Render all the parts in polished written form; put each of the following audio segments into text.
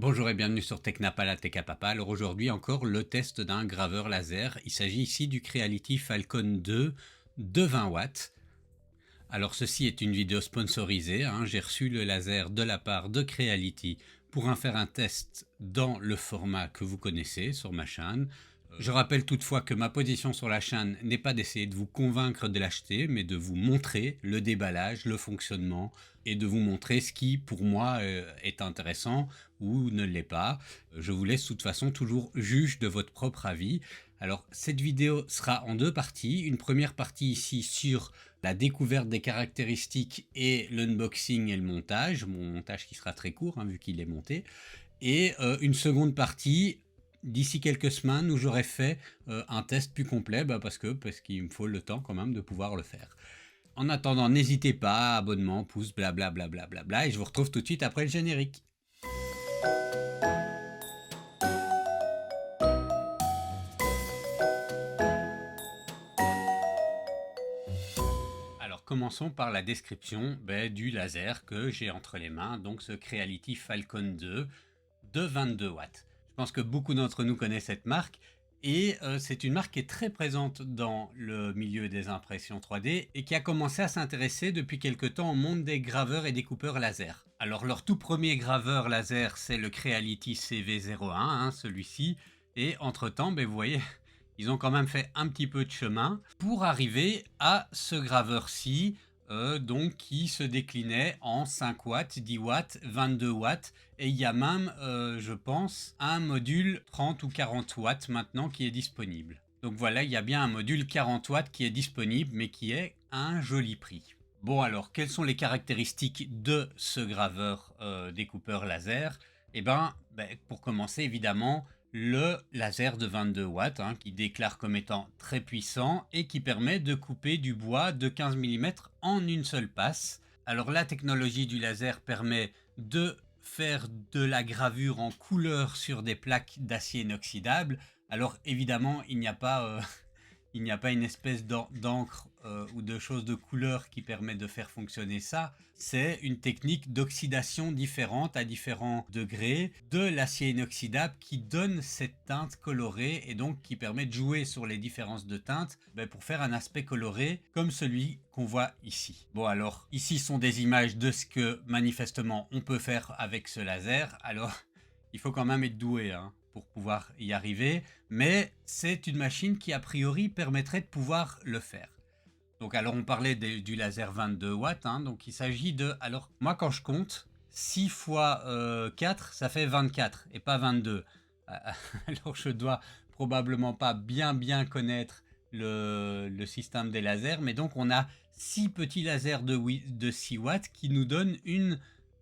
Bonjour et bienvenue sur Technapala Techapapa. Alors aujourd'hui encore le test d'un graveur laser. Il s'agit ici du Creality Falcon 2 de 20 watts. Alors ceci est une vidéo sponsorisée, j'ai reçu le laser de la part de Creality pour en faire un test dans le format que vous connaissez sur ma chaîne. Je rappelle toutefois que ma position sur la chaîne n'est pas d'essayer de vous convaincre de l'acheter, mais de vous montrer le déballage, le fonctionnement et de vous montrer ce qui, pour moi, est intéressant ou ne l'est pas. Je vous laisse de toute façon toujours juge de votre propre avis. Alors, cette vidéo sera en deux parties. Une première partie ici sur la découverte des caractéristiques et l'unboxing et le montage. Mon montage qui sera très court, vu qu'il est monté. Et une seconde partie d'ici quelques semaines où j'aurai fait un test plus complet parce qu'il me faut le temps quand même de pouvoir le faire. En attendant, n'hésitez pas, abonnement, pouce, blablabla, et je vous retrouve tout de suite après le générique. Alors commençons par la description du laser que j'ai entre les mains, donc ce Creality Falcon 2 de 22 watts. Je pense que beaucoup d'entre nous connaissent cette marque et c'est une marque qui est très présente dans le milieu des impressions 3D et qui a commencé à s'intéresser depuis quelque temps au monde des graveurs et découpeurs laser. Alors leur tout premier graveur laser, c'est le Creality CV01, celui-ci, et entre temps, vous voyez, ils ont quand même fait un petit peu de chemin pour arriver à ce graveur-ci, donc qui se déclinait en 5 watts, 10 watts, 22 watts, et il y a même, je pense, un module 30 ou 40 watts maintenant qui est disponible. Donc voilà, il y a bien un module 40 watts qui est disponible, mais qui est à un joli prix. Bon alors, quelles sont les caractéristiques de ce graveur découpeur laser? Pour commencer, évidemment, le laser de 22 watts qui déclare comme étant très puissant et qui permet de couper du bois de 15 mm en une seule passe. Alors la technologie du laser permet de faire de la gravure en couleur sur des plaques d'acier inoxydable. Alors évidemment il n'y a pas il n'y a pas une espèce d'encre ou de chose de couleur qui permet de faire fonctionner ça. C'est une technique d'oxydation différente à différents degrés de l'acier inoxydable qui donne cette teinte colorée et donc qui permet de jouer sur les différences de teintes pour faire un aspect coloré comme celui qu'on voit ici. Bon alors, ici sont des images de ce que manifestement on peut faire avec ce laser. Alors, il faut quand même être doué pour pouvoir y arriver, mais c'est une machine qui a priori permettrait de pouvoir le faire. Donc alors on parlait du laser 22 watts, donc il s'agit de, alors moi quand je compte, 6 fois 4 ça fait 24 et pas 22. Alors je dois probablement pas bien connaître le système des lasers, mais donc on a 6 petits lasers de 6 watts qui nous donnent une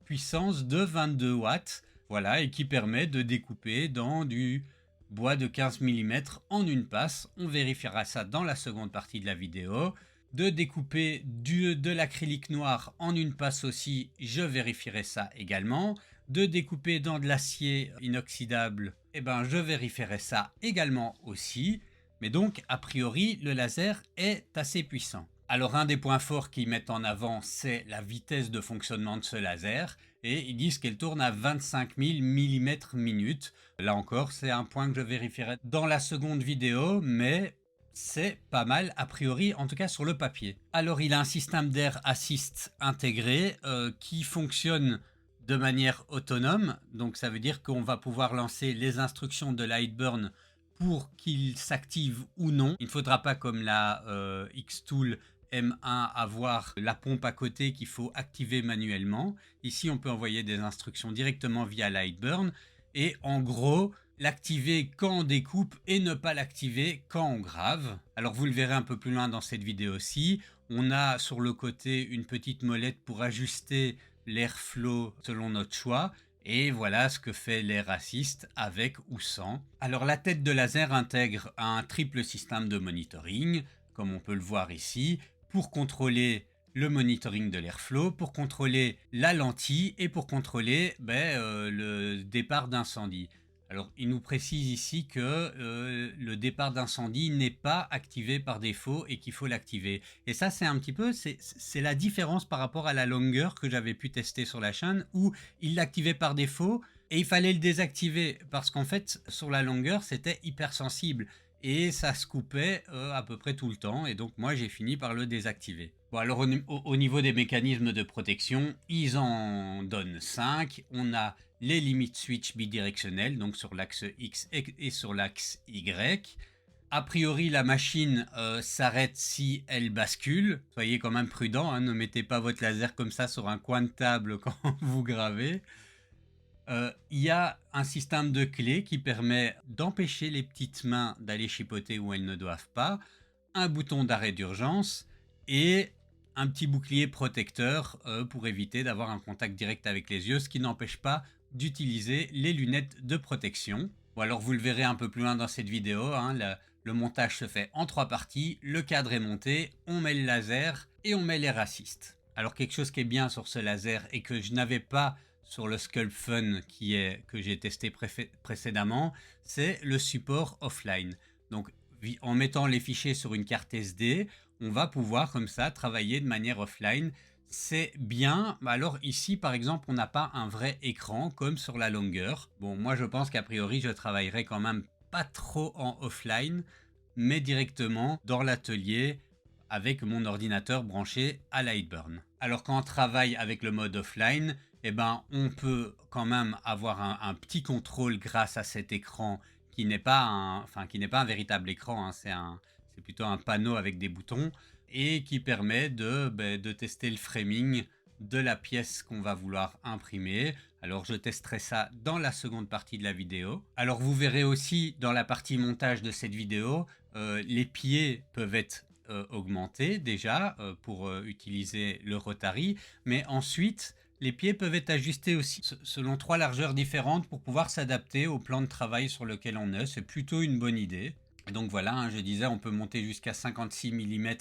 puissance de 22 watts. Voilà, et qui permet de découper dans du bois de 15 mm en une passe. On vérifiera ça dans la seconde partie de la vidéo. De découper de l'acrylique noir en une passe aussi, je vérifierai ça également. De découper dans de l'acier inoxydable, je vérifierai ça également aussi. Mais donc, a priori, le laser est assez puissant. Alors un des points forts qu'ils mettent en avant, c'est la vitesse de fonctionnement de ce laser, et ils disent qu'elle tourne à 25 000 mm/min. Là encore, c'est un point que je vérifierai dans la seconde vidéo, mais c'est pas mal a priori, en tout cas sur le papier. Alors il a un système d'air assist intégré qui fonctionne de manière autonome, donc ça veut dire qu'on va pouvoir lancer les instructions de Lightburn pour qu'il s'active ou non. Il ne faudra pas comme la Xtool M1 avoir la pompe à côté qu'il faut activer manuellement. Ici, on peut envoyer des instructions directement via Lightburn et en gros, l'activer quand on découpe et ne pas l'activer quand on grave. Alors vous le verrez un peu plus loin dans cette vidéo-ci. On a sur le côté une petite molette pour ajuster l'airflow selon notre choix. Et voilà ce que fait l'air assist avec ou sans. Alors la tête de laser intègre un triple système de monitoring, comme on peut le voir ici, pour contrôler le monitoring de l'airflow, pour contrôler la lentille et pour contrôler le départ d'incendie. Alors il nous précise ici que le départ d'incendie n'est pas activé par défaut et qu'il faut l'activer. Et ça c'est un petit peu, c'est la différence par rapport à la longueur que j'avais pu tester sur la chaîne où il l'activait par défaut Et il fallait le désactiver parce qu'en fait, sur la longueur, c'était hypersensible et ça se coupait à peu près tout le temps. Et donc, moi, j'ai fini par le désactiver. Bon, alors, au niveau des mécanismes de protection, ils en donnent 5. On a les limites switch bidirectionnelles, donc sur l'axe X et sur l'axe Y. A priori, la machine s'arrête si elle bascule. Soyez quand même prudent, hein, ne mettez pas votre laser comme ça sur un coin de table quand vous gravez. Il y a un système de clés qui permet d'empêcher les petites mains d'aller chipoter où elles ne doivent pas, un bouton d'arrêt d'urgence et un petit bouclier protecteur pour éviter d'avoir un contact direct avec les yeux, ce qui n'empêche pas d'utiliser les lunettes de protection. Bon, alors vous le verrez un peu plus loin dans cette vidéo, hein, le montage se fait en 3 parties, le cadre est monté, on met le laser et on met les racistes. Alors quelque chose qui est bien sur ce laser et que je n'avais pas sur le Sculpt Fun que j'ai testé précédemment, c'est le support offline. Donc en mettant les fichiers sur une carte SD, on va pouvoir comme ça travailler de manière offline. C'est bien. Alors ici, par exemple, on n'a pas un vrai écran comme sur la longueur. Bon, moi je pense qu'a priori, je travaillerai quand même pas trop en offline, mais directement dans l'atelier avec mon ordinateur branché à Lightburn. Alors quand on travaille avec le mode offline, eh ben, on peut quand même avoir un petit contrôle grâce à cet écran qui n'est pas un véritable écran, hein, c'est plutôt un panneau avec des boutons et qui permet de tester le framing de la pièce qu'on va vouloir imprimer. Alors je testerai ça dans la seconde partie de la vidéo. Alors vous verrez aussi dans la partie montage de cette vidéo, les pieds peuvent être augmentés déjà pour utiliser le rotary, mais ensuite les pieds peuvent être ajustés aussi selon 3 largeurs différentes pour pouvoir s'adapter au plan de travail sur lequel on est. C'est plutôt une bonne idée. Et donc voilà, hein, je disais, on peut monter jusqu'à 56 mm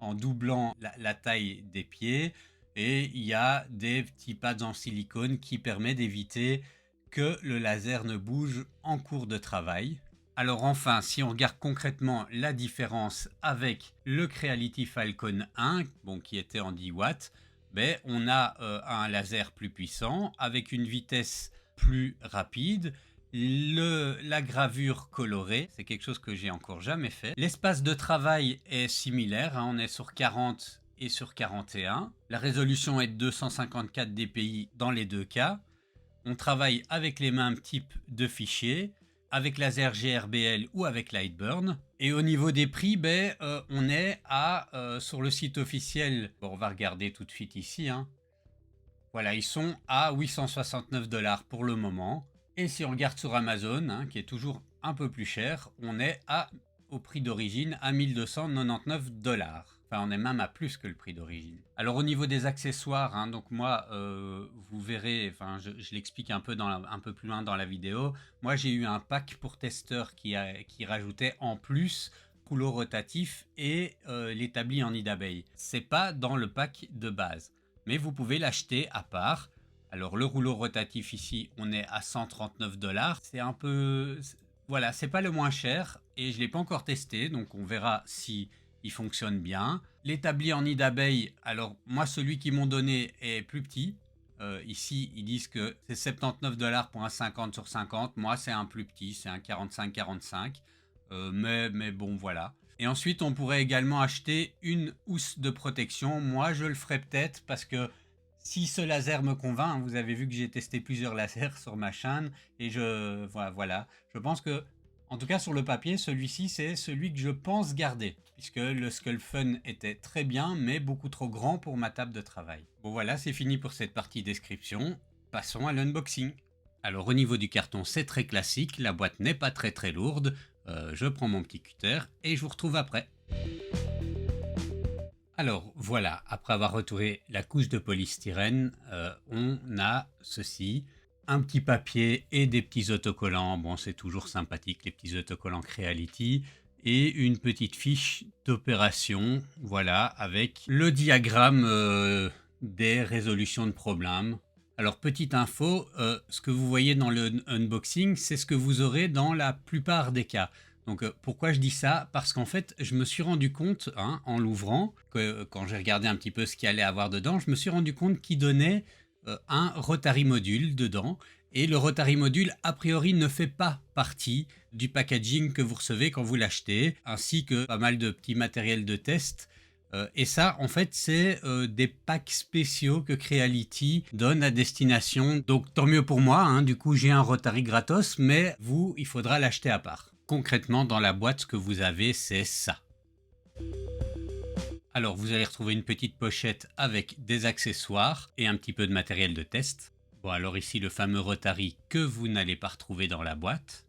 en doublant la taille des pieds. Et il y a des petits pads en silicone qui permettent d'éviter que le laser ne bouge en cours de travail. Alors enfin, si on regarde concrètement la différence avec le Creality Falcon 1, bon, qui était en 10 watts, ben, on a un laser plus puissant avec une vitesse plus rapide, la gravure colorée, c'est quelque chose que j'ai encore jamais fait. L'espace de travail est similaire, hein, on est sur 40 et sur 41. La résolution est de 254 dpi dans les deux cas. On travaille avec les mêmes types de fichiers, avec laser GRBL ou avec Lightburn. Et au niveau des prix, on est sur le site officiel, bon, on va regarder tout de suite ici, hein. Voilà, ils sont à 869 $ pour le moment. Et si on regarde sur Amazon, hein, qui est toujours un peu plus cher, on est au prix d'origine à 1299 $. Enfin, on est même à plus que le prix d'origine. Alors au niveau des accessoires, hein, donc moi, vous verrez, enfin je l'explique un peu plus loin dans la vidéo. Moi j'ai eu un pack pour testeurs qui rajoutait en plus rouleau rotatif et l'établi en nid d'abeille. C'est pas dans le pack de base, mais vous pouvez l'acheter à part. Alors le rouleau rotatif ici, on est à 139 $. C'est un peu... Voilà, c'est pas le moins cher et je l'ai pas encore testé, donc on verra si il fonctionne bien. L'établi en nid d'abeille, alors moi celui qu'ils m'ont donné est plus petit. Ici ils disent que c'est 79 $ pour un 50 sur 50. Moi c'est un plus petit, c'est un 45-45. Mais bon voilà. Et ensuite on pourrait également acheter une housse de protection. Moi je le ferai peut-être parce que si ce laser me convainc, hein, vous avez vu que j'ai testé plusieurs lasers sur ma chaîne et voilà, je pense que, en tout cas sur le papier, celui-ci c'est celui que je pense garder, puisque le Sculpt Fun était très bien, mais beaucoup trop grand pour ma table de travail. Bon voilà, c'est fini pour cette partie description. Passons à l'unboxing. Alors au niveau du carton, c'est très classique, la boîte n'est pas très lourde. Je prends mon petit cutter et je vous retrouve après. Alors voilà, après avoir retourné la couche de polystyrène, on a ceci, un petit papier et des petits autocollants. Bon, c'est toujours sympathique les petits autocollants Creality et une petite fiche d'opération, voilà, avec le diagramme des résolutions de problèmes. Alors petite info, ce que vous voyez dans le unboxing, c'est ce que vous aurez dans la plupart des cas. Donc pourquoi je dis ça? Parce qu'en fait, je me suis rendu compte, hein, en l'ouvrant, que quand j'ai regardé un petit peu ce qu'il allait avoir dedans, je me suis rendu compte qu'il donnait un Rotary module dedans. Et le Rotary Module, a priori, ne fait pas partie du packaging que vous recevez quand vous l'achetez, ainsi que pas mal de petits matériels de test. Et ça, en fait, c'est des packs spéciaux que Creality donne à destination. Donc, tant mieux pour moi, hein, du coup, j'ai un Rotary gratos, mais vous, il faudra l'acheter à part. Concrètement, dans la boîte, ce que vous avez, c'est ça. Alors, vous allez retrouver une petite pochette avec des accessoires et un petit peu de matériel de test. Bon, alors ici, le fameux Rotary que vous n'allez pas retrouver dans la boîte.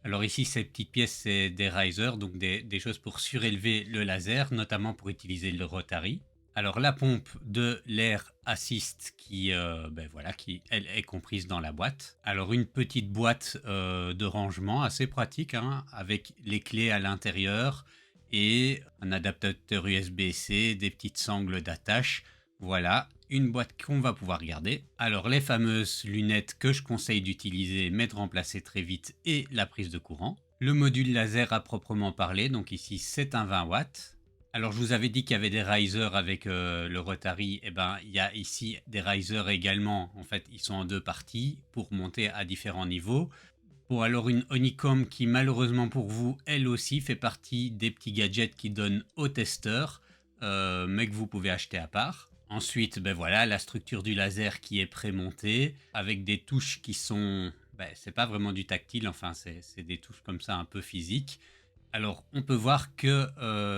Alors ici, ces petites pièces, c'est des risers, donc des choses pour surélever le laser, notamment pour utiliser le Rotary. Alors la pompe de l'air assist qui elle est comprise dans la boîte. Alors une petite boîte de rangement assez pratique, hein, avec les clés à l'intérieur et un adaptateur USB-C, des petites sangles d'attache. Voilà, une boîte qu'on va pouvoir garder. Alors les fameuses lunettes que je conseille d'utiliser, mais de remplacer très vite, et la prise de courant. Le module laser à proprement parler, donc ici c'est un 20 watts. Alors je vous avais dit qu'il y avait des risers avec le Rotary, et ben il y a ici des risers également. En fait, ils sont en deux parties pour monter à différents niveaux. Bon, alors une Honeycomb qui malheureusement pour vous, elle aussi fait partie des petits gadgets qui donnent aux testeurs, mais que vous pouvez acheter à part. Ensuite, ben voilà, la structure du laser qui est prémontée, avec des touches qui sont... c'est pas vraiment du tactile, enfin c'est des touches comme ça un peu physiques. Alors, on peut voir que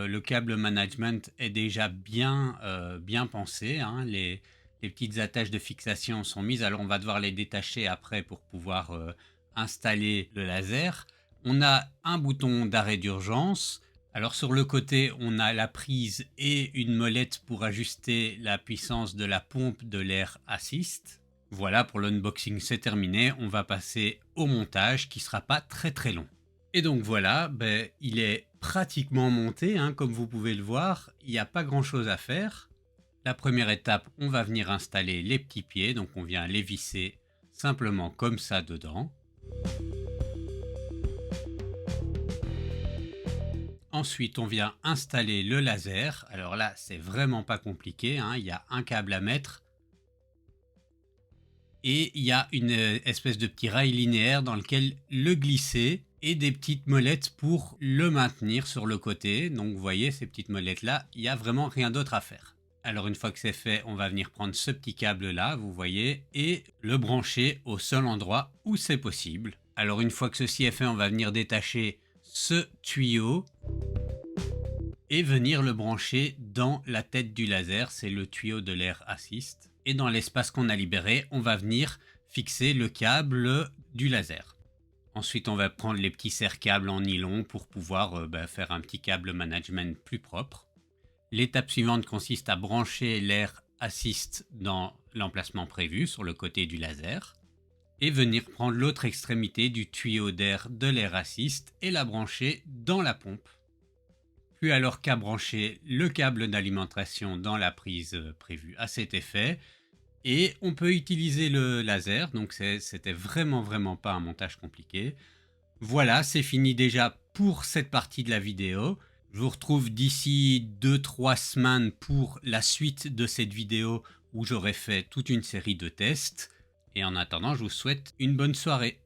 le câble management est déjà bien pensé, hein. Les petites attaches de fixation sont mises. Alors, on va devoir les détacher après pour pouvoir installer le laser. On a un bouton d'arrêt d'urgence. Alors, sur le côté, on a la prise et une molette pour ajuster la puissance de la pompe de l'air assist. Voilà, pour l'unboxing, c'est terminé. On va passer au montage qui sera pas très très long. Et donc voilà, il est pratiquement monté, hein, comme vous pouvez le voir. Il n'y a pas grand chose à faire. La première étape, on va venir installer les petits pieds. Donc on vient les visser simplement comme ça dedans. Ensuite, on vient installer le laser. Alors là, c'est vraiment pas compliqué, hein. Il y a un câble à mettre. Et il y a une espèce de petit rail linéaire dans lequel le glisser et des petites molettes pour le maintenir sur le côté. Donc vous voyez ces petites molettes là, il n'y a vraiment rien d'autre à faire. Alors une fois que c'est fait, on va venir prendre ce petit câble là, vous voyez, et le brancher au seul endroit où c'est possible. Alors une fois que ceci est fait, on va venir détacher ce tuyau et venir le brancher dans la tête du laser, c'est le tuyau de l'air assist. Et dans l'espace qu'on a libéré, on va venir fixer le câble du laser. Ensuite, on va prendre les petits serre-câbles en nylon pour pouvoir faire un petit câble management plus propre. L'étape suivante consiste à brancher l'air assist dans l'emplacement prévu sur le côté du laser et venir prendre l'autre extrémité du tuyau d'air de l'air assist et la brancher dans la pompe. Plus alors qu'à brancher le câble d'alimentation dans la prise prévue à cet effet. Et on peut utiliser le laser, donc c'était vraiment pas un montage compliqué. Voilà, c'est fini déjà pour cette partie de la vidéo. Je vous retrouve d'ici 2-3 semaines pour la suite de cette vidéo où j'aurai fait toute une série de tests. Et en attendant, je vous souhaite une bonne soirée.